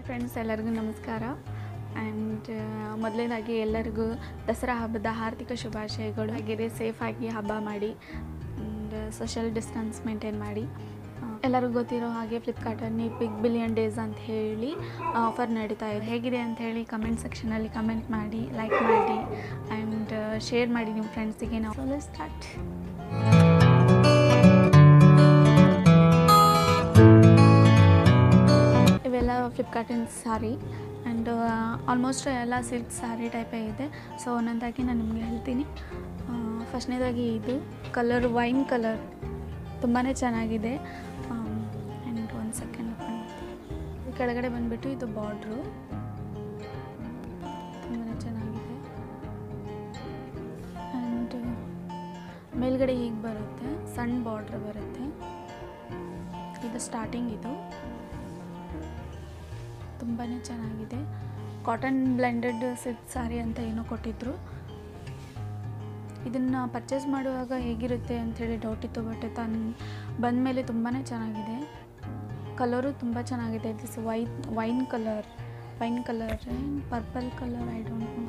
Hi friends, ಎಲ್ಲರಿಗೂ ನಮಸ್ಕಾರ. And ಮೊದಲನೇದಾಗಿ ಎಲ್ಲರಿಗೂ ದಸರಾ ಹಬ್ಬದ ಹಾರ್ದಿಕ ಶುಭಾಶಯಗಳು. ಹಾಗೆಯೇ ಸೇಫಾಗಿ ಹಬ್ಬ ಮಾಡಿ ಆ್ಯಂಡ್ ಸೋಷಿಯಲ್ ಡಿಸ್ಟೆನ್ಸ್ ಮೇಂಟೈನ್ ಮಾಡಿ. ಎಲ್ಲರಿಗೂ ಗೊತ್ತಿರೋ ಹಾಗೆ ಫ್ಲಿಪ್ಕಾರ್ಟಲ್ಲಿ ಬಿಗ್ ಬಿಲಿಯನ್ ಡೇಸ್ ಅಂತ ಹೇಳಿ ಆಫರ್ ನಡೀತಾ ಇದೆ. ಹೇಗಿದೆ ಅಂತ ಹೇಳಿ ಕಮೆಂಟ್ ಸೆಕ್ಷನಲ್ಲಿ ಕಮೆಂಟ್ ಮಾಡಿ, ಲೈಕ್ ಮಾಡಿ ಆ್ಯಂಡ್ ಶೇರ್ ಮಾಡಿ ನಿಮ್ಮ ಫ್ರೆಂಡ್ಸಿಗೆ. ನಾವು ಲೆಟ್ಸ್ ಸ್ಟಾರ್ಟ್. ಇವೆಲ್ಲ ಫ್ಲಿಪ್ಕಾರ್ಟಿನ ಸಾರಿ ಆ್ಯಂಡ್ ಆಲ್ಮೋಸ್ಟ್ ಎಲ್ಲ ಸಿಲ್ಕ್ ಸಾರಿ ಟೈಪೇ ಇದೆ. ಸೊ ಒಂದೊಂದಾಗಿ ನಾನು ನಿಮಗೆ ಹೇಳ್ತೀನಿ. ಫಸ್ಟ್ನೇದಾಗಿ ಇದು ಕಲರ್ ವೈನ್ ಕಲರ್ ತುಂಬಾ ಚೆನ್ನಾಗಿದೆ. ಆ್ಯಂಡ್ ಒಂದು ಸೆಕೆಂಡ್ ಈ ಕೆಳಗಡೆ ಬಂದುಬಿಟ್ಟು ಇದು ಬಾರ್ಡ್ರು ತುಂಬಾ ಚೆನ್ನಾಗಿದೆ. ಆ್ಯಂಡ್ ಮೇಲ್ಗಡೆ ಹೀಗೆ ಬರುತ್ತೆ, ಸಣ್ಣ ಬಾರ್ಡ್ರ್ ಬರುತ್ತೆ. ಇದು ಸ್ಟಾರ್ಟಿಂಗ್, ಇದು ತುಂಬಾ ಚೆನ್ನಾಗಿದೆ. ಕಾಟನ್ ಬ್ಲೆಂಡೆಡ್ ಸಿಲ್ಕ್ ಸಾರಿ ಅಂತ ಏನೋ ಕೊಟ್ಟಿದ್ದರು. ಇದನ್ನು ಪರ್ಚೇಸ್ ಮಾಡುವಾಗ ಹೇಗಿರುತ್ತೆ ಅಂಥೇಳಿ ಡೌಟ್ ಇತ್ತು, ಬಟ್ ಬಂದ ಮೇಲೆ ತುಂಬಾ ಚೆನ್ನಾಗಿದೆ. ಕಲರು ತುಂಬ ಚೆನ್ನಾಗಿದೆ. This wine colour purple colour, I don't know,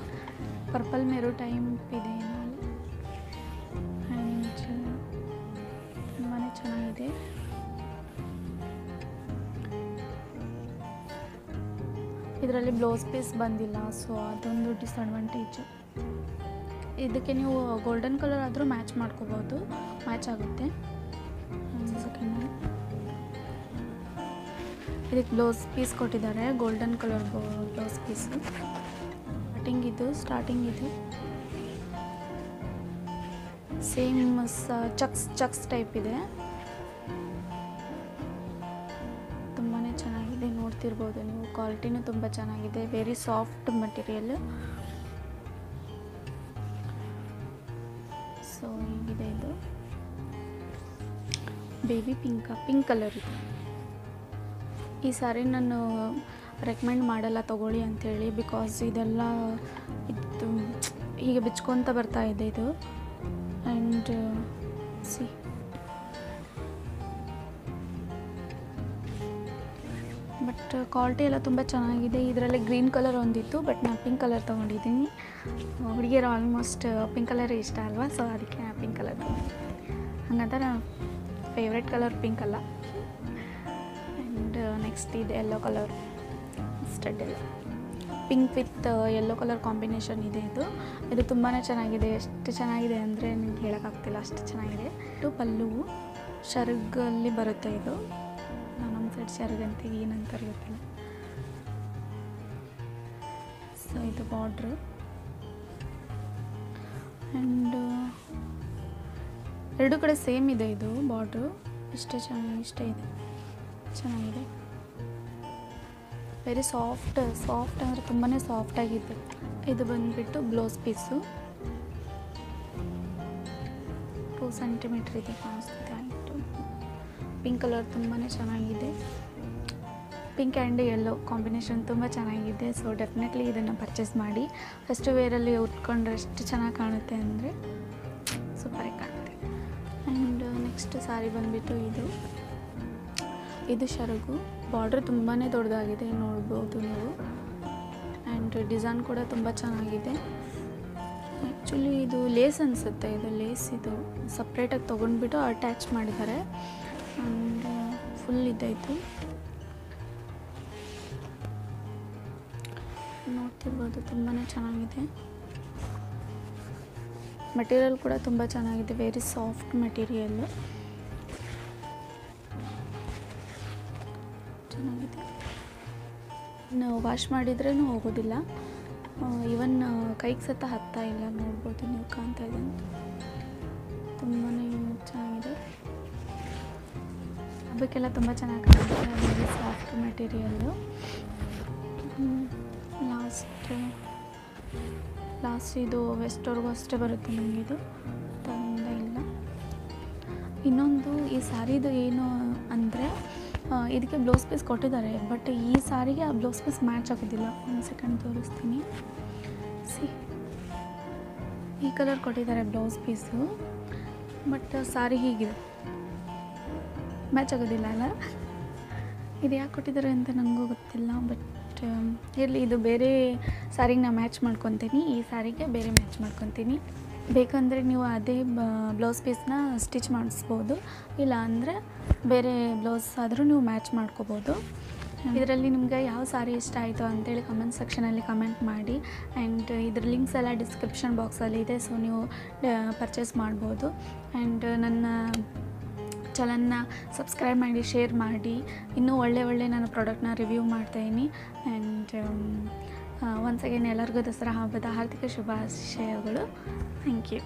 purple ಮೆರು ಟೈಮ್ ಇದೆ ಏನೋ. ಆ್ಯಂಡ್ ತುಂಬಾ ಚೆನ್ನಾಗಿದೆ. ಇದರಲ್ಲಿ ಬ್ಲೌಸ್ ಪೀಸ್ ಬಂದಿಲ್ಲ, ಸೊ ಅದೊಂದು ಡಿಸಡ್ವಾಂಟೇಜು. ಇದಕ್ಕೆ ನೀವು ಗೋಲ್ಡನ್ ಕಲರ್ ಆದರೂ ಮ್ಯಾಚ್ ಮಾಡ್ಕೋಬೋದು, ಮ್ಯಾಚ್ ಆಗುತ್ತೆ. ಸೆಕೆಂಡ್ ಇದಕ್ಕೆ ಬ್ಲೌಸ್ ಪೀಸ್ ಕೊಟ್ಟಿದ್ದಾರೆ, golden colour blouse piece. Starting ಇದು ಸೇಮ್ ಚಕ್ಸ್ ಟೈಪ್ ಇದೆ. ತುಂಬಾ ಚೆನ್ನಾಗಿದೆ, ನೋಡ್ತಿರ್ಬೋದು ನೀವು. ಕ್ವಾಲಿಟಿನೂ ತುಂಬ ಚೆನ್ನಾಗಿದೆ, ವೆರಿ ಸಾಫ್ಟ್ ಮಟೀರಿಯಲ್. ಸೊ ಹೀಗಿದೆ. ಇದು ಬೇಬಿ ಪಿಂಕ್ ಕಲರ್ ಇದೆ. ಈ ಸಾರಿ ನಾನು ರೆಕಮೆಂಡ್ ಮಾಡಲ್ಲ ತೊಗೊಳ್ಳಿ ಅಂಥೇಳಿ, ಬಿಕಾಸ್ ಇದೆಲ್ಲ ಇದು ಹೀಗೆ ಬಿಚ್ಕೊತ ಬರ್ತಾ ಇದೆ ಇದು. ಆ್ಯಂಡ್ ಸಿ ಬಟ್ ಕ್ವಾಲಿಟಿ ಎಲ್ಲ ತುಂಬ ಚೆನ್ನಾಗಿದೆ. ಇದರಲ್ಲಿ ಗ್ರೀನ್ ಕಲರ್ ಒಂದಿತ್ತು, ಬಟ್ ನಾನು ಪಿಂಕ್ ಕಲರ್ ತೊಗೊಂಡಿದ್ದೀನಿ. ಹುಡುಗಿಯರು ಆಲ್ಮೋಸ್ಟ್ ಪಿಂಕ್ ಕಲರೇ ಇಷ್ಟ ಅಲ್ವಾ, ಸೊ ಅದಕ್ಕೆ ನಾನು ಪಿಂಕ್ ಕಲರ್ ತೊಗೊಂಡಿದ್ದೀನಿ. ಹಾಗಂತ ನಾನು ಫೇವ್ರೆಟ್ ಕಲರ್ ಪಿಂಕ್ ಅಲ್ಲ. ಆ್ಯಂಡ್ ನೆಕ್ಸ್ಟ್ ಇದು ಯೆಲ್ಲೋ ಕಲರ್, ಸ್ಟಡ್ ಎಲ್ಲ pink with yellow colour combination ಇದೆ. ಇದು ತುಂಬಾ ಚೆನ್ನಾಗಿದೆ. ಎಷ್ಟು ಚೆನ್ನಾಗಿದೆ ಅಂದರೆ ನಿಮ್ಗೆ ಹೇಳೋಕ್ಕಾಗ್ತಿಲ್ಲ, ಅಷ್ಟು ಚೆನ್ನಾಗಿದೆ. ಇದು ಪಲ್ಲು ಶರ್ಗಲ್ಲಿ ಬರುತ್ತೆ. ಇದು ನಮ್ಮ ಸೈಡ್ ಶರ್ಗ್ ಅಂತೀವಿ, ಏನಂತಾರೆ ಗೊತ್ತಿಲ್ಲ. ಸೊ ಇದು ಬಾರ್ಡ್ರು. ಆ್ಯಂಡ್ ಎರಡು ಕಡೆ ಸೇಮ್ ಇದೆ ಇದು ಬಾರ್ಡ್ರು. ಇಷ್ಟೇ ಇದೆ, ಚೆನ್ನಾಗಿದೆ. ವೆರಿ ಸಾಫ್ಟ್ ಅಂದರೆ ತುಂಬಾ ಸಾಫ್ಟಾಗಿದೆ. ಇದು ಬಂದುಬಿಟ್ಟು ಬ್ಲೌಸ್ ಪೀಸು 2 ಸೆಂಟಿಮೀಟ್ರ್ ಇದೆ, ಕಾಣಿಸ್ತಿದೆ. ಆಯಿತು. ಪಿಂಕ್ ಕಲರ್ ತುಂಬಾ ಚೆನ್ನಾಗಿದೆ. ಪಿಂಕ್ ಆ್ಯಂಡ್ ಯೆಲ್ಲೋ ಕಾಂಬಿನೇಷನ್ ತುಂಬ ಚೆನ್ನಾಗಿದೆ. ಸೊ ಡೆಫಿನೆಟ್ಲಿ ಇದನ್ನು ಪರ್ಚೇಸ್ ಮಾಡಿ. ಫಸ್ಟ್ ವೇರಲ್ಲಿ ಉಟ್ಕೊಂಡ್ರೆ ಎಷ್ಟು ಚೆನ್ನಾಗಿ ಕಾಣುತ್ತೆ ಅಂದರೆ ಸೂಪರಾಗಿ ಕಾಣುತ್ತೆ. ಆ್ಯಂಡ್ ನೆಕ್ಸ್ಟ್ ಸಾರಿ ಬಂದುಬಿಟ್ಟು ಇದು ಶರಗು. ಬಾರ್ಡ್ರ್ ತುಂಬಾ ದೊಡ್ಡದಾಗಿದೆ, ನೋಡ್ಬೋದು ನೀವು. ಆ್ಯಂಡ್ ಡಿಸೈನ್ ಕೂಡ ತುಂಬ ಚೆನ್ನಾಗಿದೆ. ಆ್ಯಕ್ಚುಲಿ ಇದು ಲೇಸ್ ಅನಿಸುತ್ತೆ. ಇದು ಲೇಸ್, ಇದು ಸಪ್ರೇಟಾಗಿ ತೊಗೊಂಡ್ಬಿಟ್ಟು ಅಟ್ಯಾಚ್ ಮಾಡಿದ್ದಾರೆ. ಆ್ಯಂಡ್ ಫುಲ್ ಇದಾಯಿತು, ನೋಡ್ತಿರ್ಬೋದು. ತುಂಬಾ ಚೆನ್ನಾಗಿದೆ. ಮೆಟೀರಿಯಲ್ ಕೂಡ ತುಂಬ ಚೆನ್ನಾಗಿದೆ, ವೆರಿ ಸಾಫ್ಟ್ ಮೆಟೀರಿಯಲ್ಲು, ಚೆನ್ನಾಗಿದೆ. ನಾವು ವಾಶ್ ಮಾಡಿದ್ರೂ ಹೋಗೋದಿಲ್ಲ. ಇವನ್ ಕೈಗೆ ಸತ ಹತ್ತಾ ಇಲ್ಲ, ನೋಡ್ಬೋದು ನೀವು, ಕಾಣ್ತಾ ಇದೆ ಅಂತ. ತುಂಬಾ ಚೆನ್ನಾಗಿದೆ. ಹಬ್ಬಕ್ಕೆಲ್ಲ ತುಂಬ ಚೆನ್ನಾಗಿ ಕಾಣುತ್ತೆ. Very soft material. ಲಾಸ್ಟ್ ಇದು ವೆಸ್ಟ್ವರೆಗೂ ಅಷ್ಟೇ ಬರುತ್ತೆ ನನಗಿದು, ತಂದ ಇಲ್ಲ. ಇನ್ನೊಂದು ಈ ಸಾರಿದು ಏನು ಅಂದರೆ, ಇದಕ್ಕೆ ಬ್ಲೌಸ್ ಪೀಸ್ ಕೊಟ್ಟಿದ್ದಾರೆ, ಬಟ್ ಈ ಸಾರಿಗೆ ಆ ಬ್ಲೌಸ್ ಪೀಸ್ ಮ್ಯಾಚ್ ಆಗೋದಿಲ್ಲ. ಒಂದು ಸೆಕೆಂಡ್ ತೋರಿಸ್ತೀನಿ. ಈ ಕಲರ್ ಕೊಟ್ಟಿದ್ದಾರೆ ಬ್ಲೌಸ್ ಪೀಸು, ಬಟ್ ಸಾರಿ ಹೀಗಿದೆ, ಮ್ಯಾಚ್ ಆಗೋದಿಲ್ಲ ಅಲ್ಲ. ಇದು ಯಾಕೆ ಕೊಟ್ಟಿದ್ದಾರೆ ಅಂತ ನನಗೂ ಗೊತ್ತಿಲ್ಲ, ಬಟ್ ಇರಲಿ, ಇದು ಬೇರೆ ಸ್ಯಾರಿಗೆ ನಾನು ಮ್ಯಾಚ್ ಮಾಡ್ಕೊತೀನಿ, ಈ ಸ್ಯಾರಿಗೆ ಬೇರೆ ಮ್ಯಾಚ್ ಮಾಡ್ಕೊತೀನಿ. ಬೇಕಂದರೆ ನೀವು ಅದೇ ಬ್ಲೌಸ್ ಪೀಸ್ನ ಸ್ಟಿಚ್ ಮಾಡಿಸ್ಬೋದು, ಇಲ್ಲ ಅಂದರೆ ಬೇರೆ ಬ್ಲೌಸ್ ಆದರೂ ನೀವು ಮ್ಯಾಚ್ ಮಾಡ್ಕೋಬೋದು. ಇದರಲ್ಲಿ ನಿಮಗೆ ಯಾವ ಸಾರಿ ಇಷ್ಟ ಆಯಿತು ಅಂತೇಳಿ ಕಮೆಂಟ್ ಸೆಕ್ಷನಲ್ಲಿ ಕಮೆಂಟ್ ಮಾಡಿ. ಆ್ಯಂಡ್ ಇದ್ರ ಲಿಂಕ್ಸ್ ಎಲ್ಲ ಡಿಸ್ಕ್ರಿಪ್ಷನ್ ಬಾಕ್ಸಲ್ಲಿ ಇದೆ, ಸೊ ನೀವು ಪರ್ಚೇಸ್ ಮಾಡ್ಬೋದು. ಆ್ಯಂಡ್ ನನ್ನ ಚಾನಲ್ನ ಸಬ್ಸ್ಕ್ರೈಬ್ ಮಾಡಿ, ಶೇರ್ ಮಾಡಿ. ಇನ್ನೂ ಒಳ್ಳೆ ನಾನು ಪ್ರಾಡಕ್ಟ್ನ ರಿವ್ಯೂ ಮಾಡ್ತಾಯಿದ್ದೀನಿ. ಆ್ಯಂಡ್ ಒನ್ಸ್ ಅಗೇನ್ ಎಲ್ಲರಿಗೂ ದಸರಾ ಹಬ್ಬದ ಹಾರ್ದಿಕ ಶುಭಾಶಯಗಳು. Thank you.